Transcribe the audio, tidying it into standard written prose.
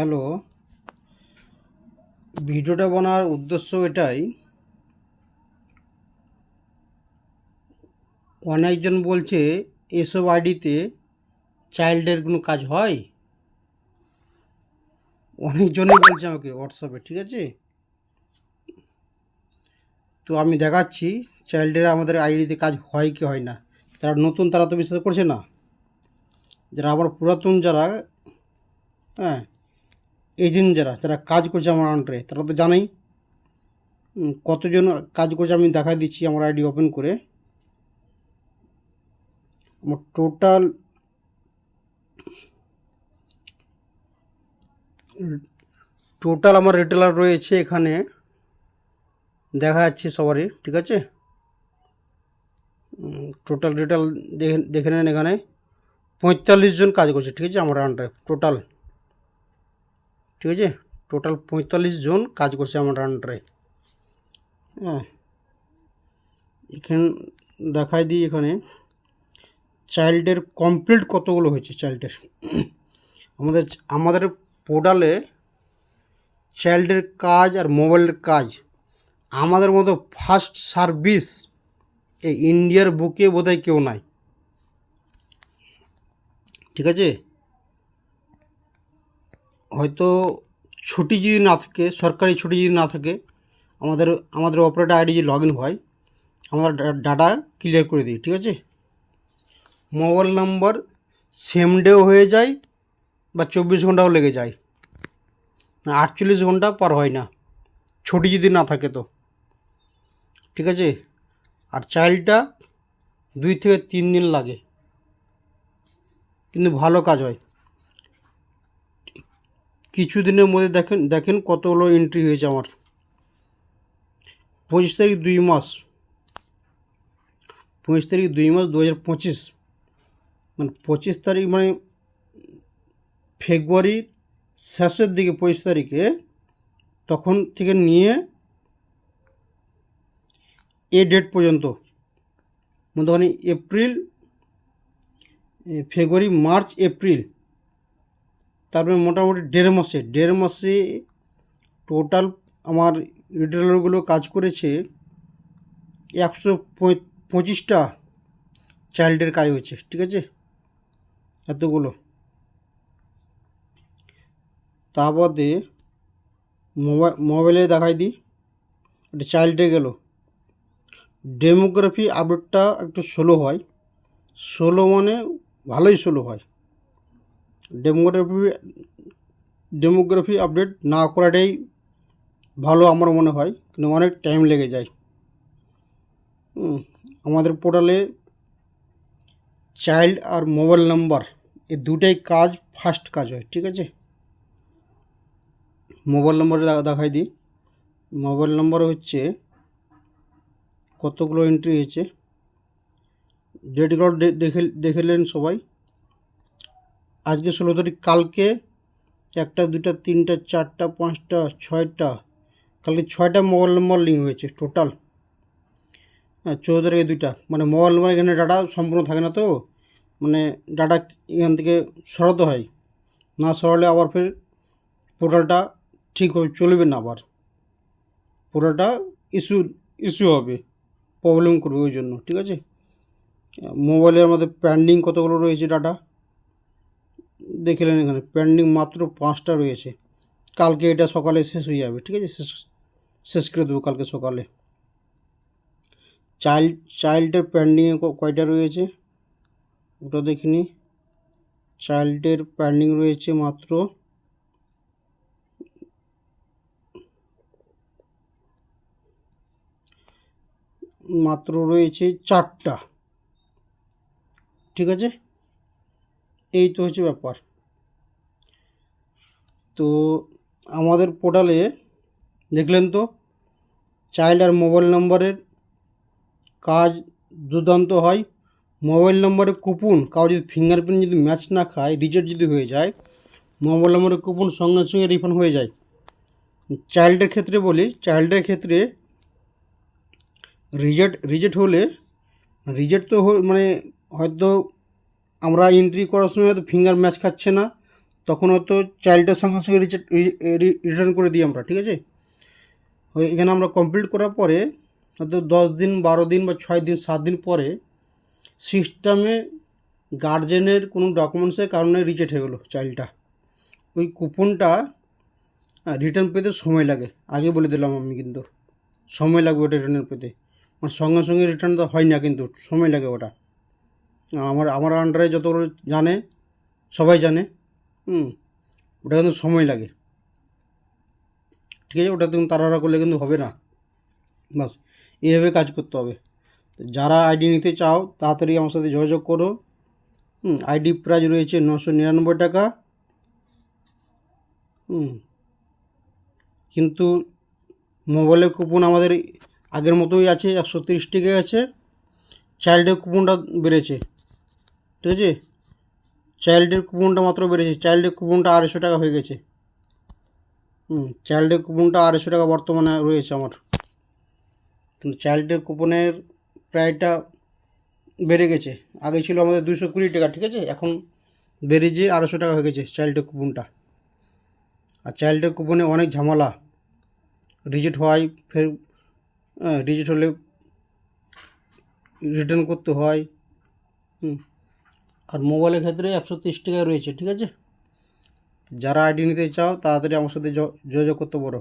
Hello, ভিডিওটা বানার উদ্দেশ্য এটাই, অনেকজন বলছে এসব আইডিতে চাইল্ডের কোনো কাজ হয়। অনেকজনই বলছে আমাকে হোয়াটসঅ্যাপে, ঠিক আছে। তো আমি দেখাচ্ছি চাইল্ডের আমাদের আইডিতে কাজ হয় কি হয় না। যারা নতুন তারা তো বিশ্বাস করছে না, যারা আমার পুরাতন যারা হ্যাঁ এজেন্ট যারা যারা কাজ করছে আমার আন্ডারে তারা তো জানেই কতজন কাজ করছে। আমি দেখা দিচ্ছি আমার আইডি ওপেন করে। আমার টোটাল আমার রিটেলার রয়েছে এখানে, দেখা যাচ্ছে সবারই, ঠিক আছে। টোটাল রিটেল দেখে নেন, এখানে 45 জন কাজ করছে, ঠিক আছে আমার আন্ডারে টোটাল, ঠিক আছে। টোটাল 45 জন কাজ করছে আমার আন্ডারে। হ্যাঁ, এখানে দেখাই দিই, এখানে চাইল্ডের কমপ্লিট কতগুলো হয়েছে চাইল্ডের। আমাদের আমাদের পোর্টালে চাইল্ডের কাজ আর মোবাইলের কাজ আমাদের মতো ফার্স্ট সার্ভিস এই ইন্ডিয়ার বুকে বোধহয় কেউ নাই, ঠিক আছে। হয়তো ছুটি যদি না থাকে, সরকারি ছুটি যদি না থাকে, আমাদের অপারেটর আইডি যদি লগ ইন হয়, আমরা ডাটা ক্লিয়ার করে দিই, ঠিক আছে। মোবাইল নাম্বার সেম ডেও হয়ে যায় বা 24 ঘন্টাও লেগে যায়, 48 ঘন্টা পার হয় না, ছুটি যদি না থাকে তো, ঠিক আছে। আর চাইল্ডটা 2 থেকে 3 দিন লাগে, কিন্তু ভালো কাজ হয়। কিছু দিনের মধ্যে দেখেন কতগুলো এন্ট্রি হয়েছে আমার। 25 তারিখ 2 মাস, 25 তারিখ 2 মাস 2025, মানে 25 তারিখ মানে ফেব্রুয়ারির শেষের দিকে 25 তারিখে, তখন থেকে নিয়ে এই ডেট পর্যন্ত, মোটামুটি এপ্রিল, ফেব্রুয়ারি, মার্চ, এপ্রিল, তারপরে মোটামুটি দেড় মাসে টোটাল আমার রিটেলারগুলো কাজ করেছে 125টা চাইল্ডের কাজ হয়েছে, ঠিক আছে। এতগুলো তা বাদে মোবাইলে দেখাই দিই, এটা চাইল্ডে গেল। ডেমোগ্রাফি আপডেটটা একটু স্লো হয়, স্লো মানে ভালোই স্লো হয়। ডেমোগ্রাফি আপডেট না করাটাই ভালো আমার মনে হয়, কিন্তু অনেক টাইম লেগে যায়। আমাদের পোর্টালে চাইল্ড আর মোবাইল নাম্বার এই দুটাই কাজ ফাস্ট কাজ হয়, ঠিক আছে। মোবাইল নম্বরে দেখাই দিই। মোবাইল নম্বর হচ্ছে কতগুলো এন্ট্রি হয়েছে, ডেটগুলো দেখেলেন সবাই। আজকে 16 তারিখ, কালকে 1টা 2টা 3টা 4টা 5টা 6টা, কালকে 6টা মোবাইল নম্বর লিঙ্ক হয়েছে টোটাল। হ্যাঁ, 14 তারিখে 2টা, মানে মোবাইল নম্বর এখানে ডাটা সম্পূর্ণ থাকে না, তো মানে ডাটা এখান থেকে সরাতে হয়, না সরালে আবার ফের পোর্টালটা ঠিকভাবে চলবে না, আবার পোর্টালটা ইস্যু হবে, প্রবলেম করবে, ওই জন্য, ঠিক আছে। মোবাইলের আমাদের পেন্ডিং কতগুলো রয়েছে ডাটা দেখলেন, এখানে পেন্ডিং মাত্র 5টা রয়েছে। কালকে এটা সকালে শেষ হয়ে যাবে, ঠিক আছে, শেষ করে দেবো কালকে সকালে। চাইল্ডের পেন্ডিংয়ে কয়টা রয়েছে ওটা দেখিনি। চাইল্ডের পেন্ডিং রয়েছে মাত্র রয়েছে 4টা, ঠিক আছে। এই তো হচ্ছে ব্যাপার। তো আমাদের পোর্টালে দেখলেন তো, চাইল্ড আর মোবাইল নম্বরের কাজ দুর্দান্ত হয়। মোবাইল নম্বরে কুপন, কারো যদি ফিঙ্গারপ্রিন্ট যদি ম্যাচ না খায়, রিজেক্ট যদি হয়ে যায়, মোবাইল নম্বরে কুপন সঙ্গে সঙ্গে রিফান্ড হয়ে যায়। চাইল্ডের ক্ষেত্রে বলি, চাইল্ডের ক্ষেত্রে রিজেক্ট হলে, রিজেক্ট তো মানে হয়তো আমরা এন্ট্রি করার সময় হয়তো ফিঙ্গার ম্যাচ খাচ্ছে না, তো তখন হয়তো চাইল্ডটার সঙ্গে সঙ্গে রিটার্ন করে দিই আমরা, ঠিক আছে। এখানে আমরা কমপ্লিট করার পরে হয়তো 10 দিন 12 দিন বা 6 দিন 7 দিন পরে সিস্টেমে গার্জেনের কোনো ডকুমেন্টসের কারণে রিজেক্ট হয়ে গেলো চাইল্ডটা, ওই কুপনটা রিটার্ন পেতে সময় লাগে। আগে বলে দিলাম আমি, কিন্তু সময় লাগবে ওটা রিটার্ন পেতে, মানে সঙ্গে সঙ্গে রিটার্ন তো হয় না, কিন্তু সময় লাগে ওটা। আমার আন্ডারে যতগুলো জানে সবাই জানে, ওটা কিন্তু সময় লাগে, ঠিক আছে। ওটা তুমি তাড়াহুড়া করলে কিন্তু হবে না, বাস এইভাবে কাজ করতে হবে। যারা আইডি নিতে চাও তাড়াতাড়ি আমার সাথে যোগাযোগ করো। আইডি প্রাইস রয়েছে 999 টাকা। কিন্তু মোবাইলের কুপন আমাদের আগের মতোই আছে, 130 টাকা আছে। চাইল্ডের কুপনটা বেড়েছে, ঠিক আছে। চাইল্ডের কুপনটা মাত্র বেড়েছে, চাইল্ডের কুপনটা 250 টাকা হয়ে গেছে। চাইল্ডের কুপনটা 250 টাকা বর্তমানে রয়েছে আমার, কিন্তু চাইল্ডের কুপনের প্রাইসটা বেড়ে গেছে। আগে ছিল আমাদের 220 টাকা, ঠিক আছে, এখন বেড়েছে 250 টাকা হয়ে গেছে চাইল্ডের কুপনটা। আর চাইল্ডের কুপনে অনেক ঝামেলা, রিজেক্ট হয়, ফের রিজেক্ট হলে রিটার্ন করতে হয়। আর মোবাইলের ক্ষেত্রে 130 টাকা রয়েছে, ঠিক আছে। যারা আইডি নিতে চাও তাড়াতাড়ি আমার সাথে যোগাযোগ করতে পারো।